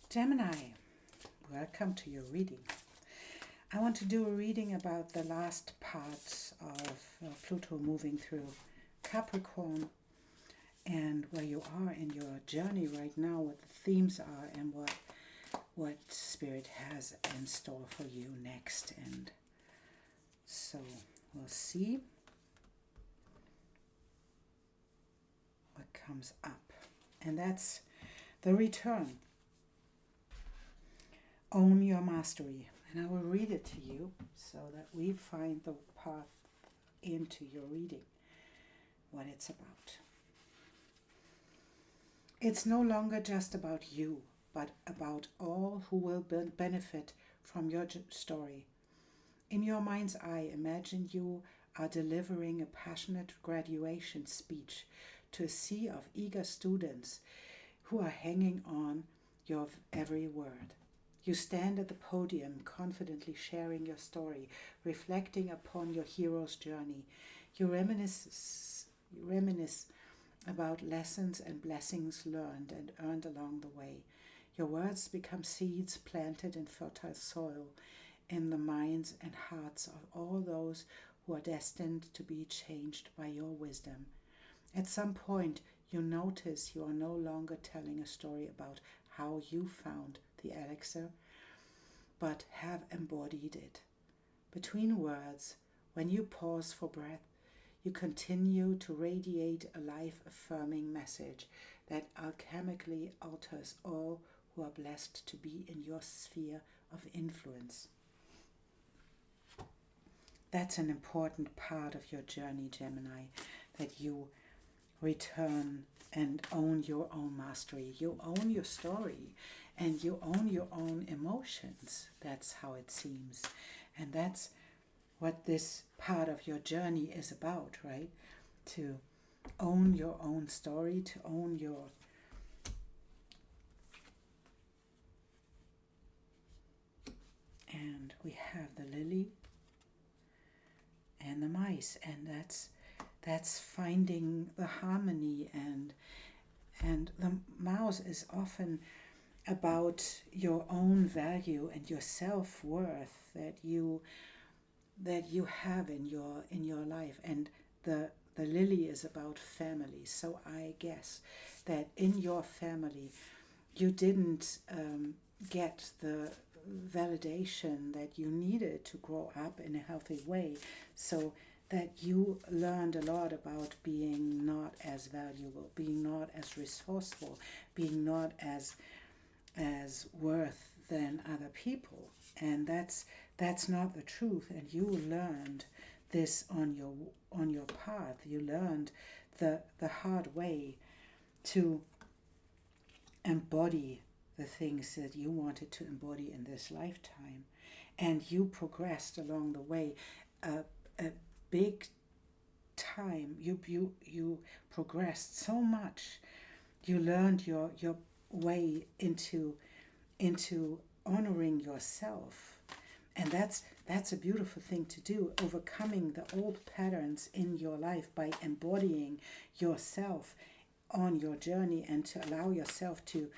Gemini, welcome to your reading. I want to do a reading about the last part of Pluto moving through Capricorn and where you are in your journey right now, what the themes are and what Spirit has in store for you next. And so we'll see what comes up. And that's the return. Own your mastery. And I will read it to you so that we find the path into your reading, what it's about. It's no longer just about you, but about all who will benefit from your story. In your mind's eye, imagine you are delivering a passionate graduation speech to a sea of eager students who are hanging on your every word. You stand at the podium, confidently sharing your story, reflecting upon your hero's journey. You reminisce about lessons and blessings learned and earned along the way. Your words become seeds planted in fertile soil in the minds and hearts of all those who are destined to be changed by your wisdom. At some point, you notice you are no longer telling a story about how you found the elixir, but have embodied it. Between words, when you pause for breath, you continue to radiate a life-affirming message that alchemically alters all who are blessed to be in your sphere of influence. That's an important part of your journey, Gemini, that you return and own your own mastery. You own your story and you own your own emotions. That's how it seems. And that's what this part of your journey is about, right? To own your own story, to own your and we have the lily and the mice, and that's finding the harmony, and the mouse is often about your own value and your self-worth that you have in your life, and the lily is about family. So I guess that in your family you didn't get the validation that you needed to grow up in a healthy way, so that you learned a lot about being not as valuable, being not as resourceful, being not as worth than other people. And that's not the truth. And you learned this on your path. You learned the hard way to embody the things that you wanted to embody in this lifetime. And you progressed along the way. A big time. You progressed so much. You learned your way into honoring yourself, and that's a beautiful thing to do, overcoming the old patterns in your life by embodying yourself on your journey, and to allow yourself to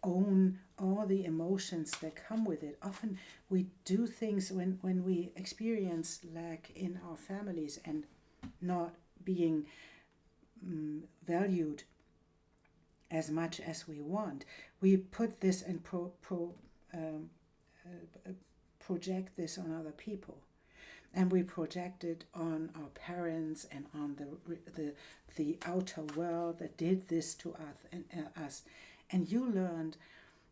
own all the emotions that come with it. Often we do things when we experience lack in our families and not being valued as much as we want. We put this and project this on other people, and we project it on our parents and on the outer world that did this to us. And you learned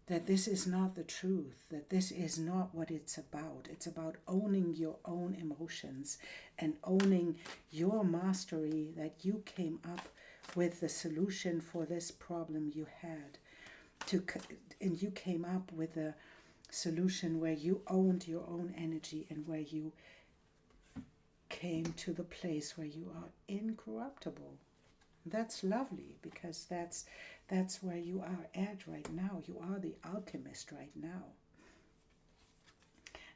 that this is not the truth, that this is not what it's about. It's about owning your own emotions and owning your mastery, that you came up with the solution for this problem you had. And you came up with a solution where you owned your own energy and where you came to the place where you are incorruptible. That's lovely, because that's where you are at right now. You are the alchemist right now.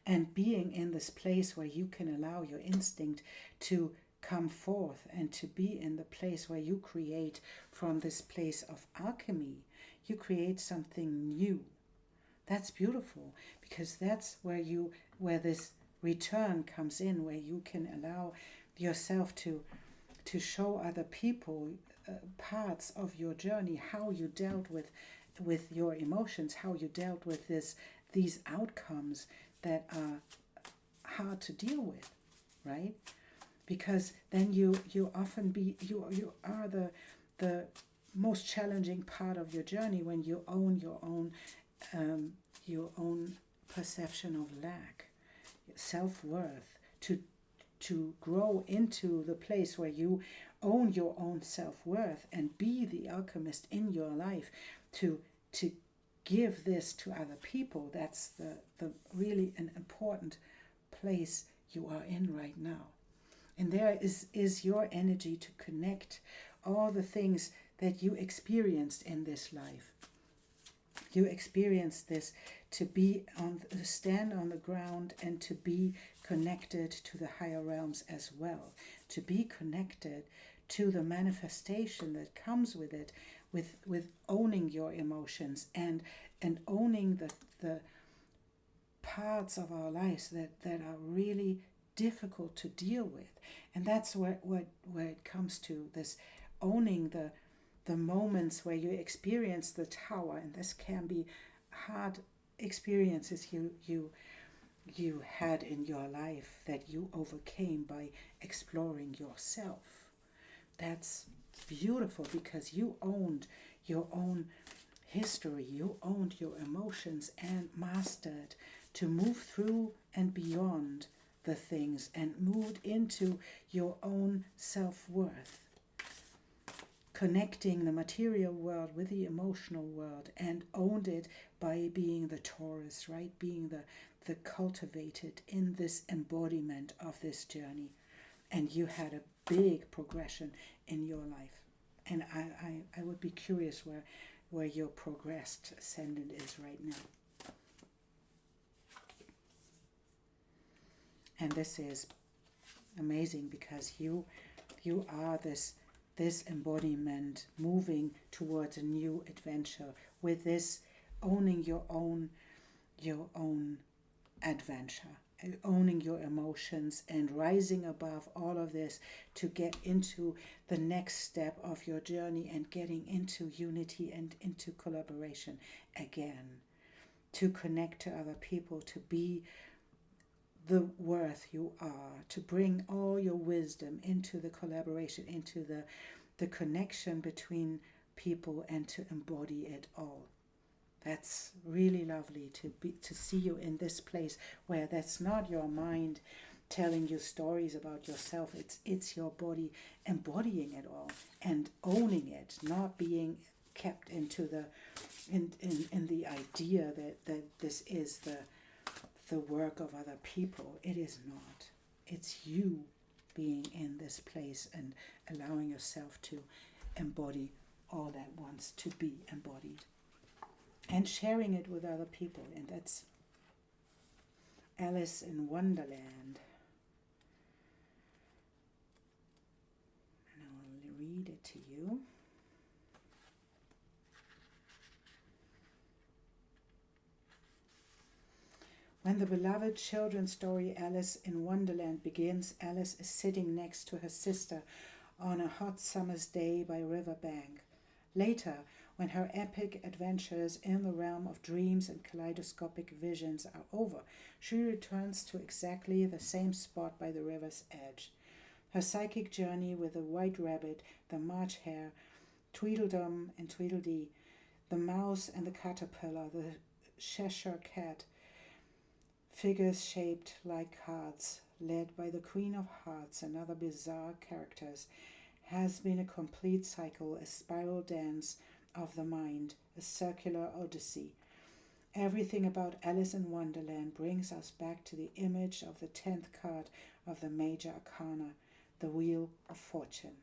And being in this place where you can allow your instinct to come forth and to be in the place where you create from this place of alchemy, you create something new. That's beautiful, because that's where this return comes in, where you can allow yourself to show other people parts of your journey, how you dealt with your emotions, how you dealt with these outcomes that are hard to deal with, right? Because then you often you are the most challenging part of your journey, when you own your own perception of lack, self-worth, to grow into the place where you own your own self-worth and be the alchemist in your life, to give this to other people. That's the really an important place you are in right now. And there is your energy to connect all the things that you experienced in this life. You experienced this to stand on the ground and to be connected to the higher realms as well, to be connected to the manifestation that comes with it, with owning your emotions and owning the parts of our lives that are really difficult to deal with. And that's where it comes to this owning the moments where you experience the tower, and this can be hard experiences you had in your life that you overcame by exploring yourself. That's beautiful, because you owned your own history, you owned your emotions and mastered to move through and beyond the things and moved into your own self-worth, connecting the material world with the emotional world, and owned it by being the Taurus, right? Being the cultivated in this embodiment of this journey. And you had a big progression in your life. And I would be curious where your progressed ascendant is right now. And this is amazing, because you are this embodiment moving towards a new adventure, with this owning your own adventure, owning your emotions and rising above all of this to get into the next step of your journey and getting into unity and into collaboration again, to connect to other people, to be the worth you are, to bring all your wisdom into the collaboration, into the connection between people, and to embody it all. That's really lovely to see you in this place where that's not your mind telling you stories about yourself. It's your body embodying it all and owning it, not being kept into in the idea that this is the work of other people. It is not. It's you being in this place and allowing yourself to embody all that wants to be embodied, and sharing it with other people. And that's Alice in Wonderland. And I'll read it to you. When the beloved children's story Alice in Wonderland begins, Alice is sitting next to her sister on a hot summer's day by a river bank. Later, when her epic adventures in the realm of dreams and kaleidoscopic visions are over, she returns to exactly the same spot by the river's edge. Her psychic journey with the white rabbit, the March hare, Tweedledum and Tweedledee, the mouse and the caterpillar, the Cheshire cat, figures shaped like cards, led by the Queen of Hearts and other bizarre characters, has been a complete cycle, a spiral dance of the mind, a circular odyssey. Everything about Alice in Wonderland brings us back to the image of the 10th card of the Major Arcana, the Wheel of Fortune.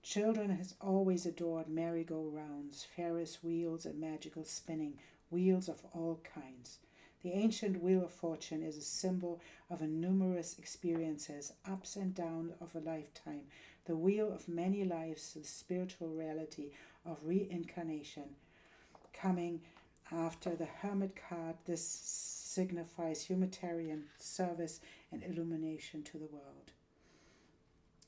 Children has always adored merry-go-rounds, Ferris wheels and magical spinning, wheels of all kinds. The ancient Wheel of Fortune is a symbol of numerous experiences, ups and downs of a lifetime, the wheel of many lives, the spiritual reality of reincarnation coming after the Hermit card. This signifies humanitarian service and illumination to the world.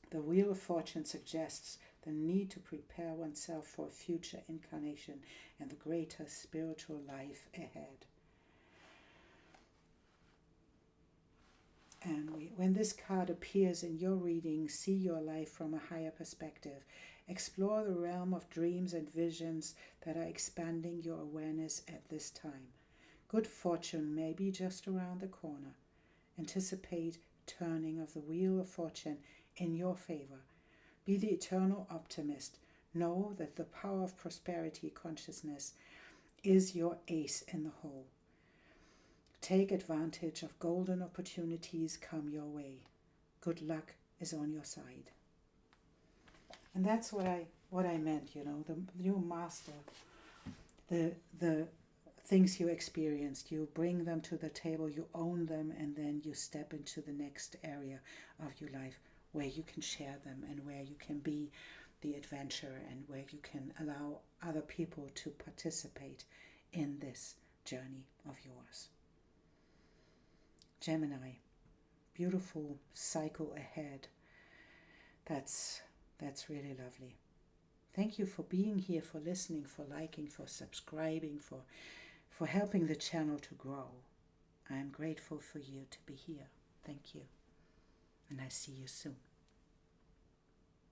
The Wheel of Fortune suggests the need to prepare oneself for a future incarnation and the greater spiritual life ahead. And when this card appears in your reading, see your life from a higher perspective. Explore the realm of dreams and visions that are expanding your awareness at this time. Good fortune may be just around the corner. Anticipate turning of the Wheel of Fortune in your favor. Be the eternal optimist. Know that the power of prosperity consciousness is your ace in the hole. Take advantage of golden opportunities come your way. Good luck is on your side. And that's what I meant, the new master, the things you experienced, you bring them to the table, you own them, and then you step into the next area of your life where you can share them and where you can be the adventurer and where you can allow other people to participate in this journey of yours. Gemini, beautiful cycle ahead. That's really lovely. Thank you for being here, for listening, for liking, for subscribing, for helping the channel to grow. I am grateful for you to be here. Thank you. And I see you soon.